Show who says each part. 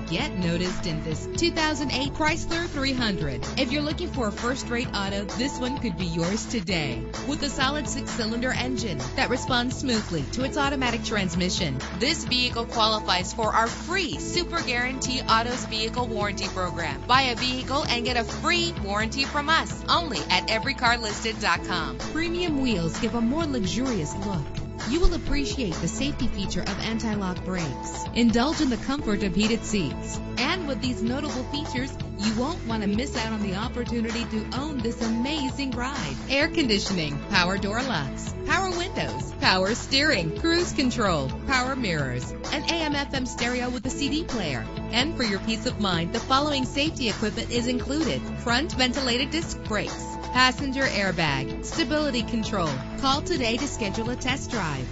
Speaker 1: get noticed in this 2008 Chrysler 300. If you're looking for a first-rate auto, this one could be yours today. With a solid 6-cylinder engine that responds smoothly to its automatic transmission, this vehicle qualifies for our free Super Guarantee Autos Vehicle Warranty Program. Buy a vehicle and get a free warranty from us only at everycarlisted.com. Premium wheels give a more luxurious look. You will appreciate the safety feature of anti-lock brakes. Indulge in the comfort of heated seats. And with these notable features, you won't want to miss out on the opportunity to own this amazing ride. Air conditioning, power door locks, power windows, power steering, cruise control, power mirrors, an AM/FM stereo with a CD player. And for your peace of mind, the following safety equipment is included: front ventilated disc brakes, passenger airbag, stability control. Call today to schedule a test drive.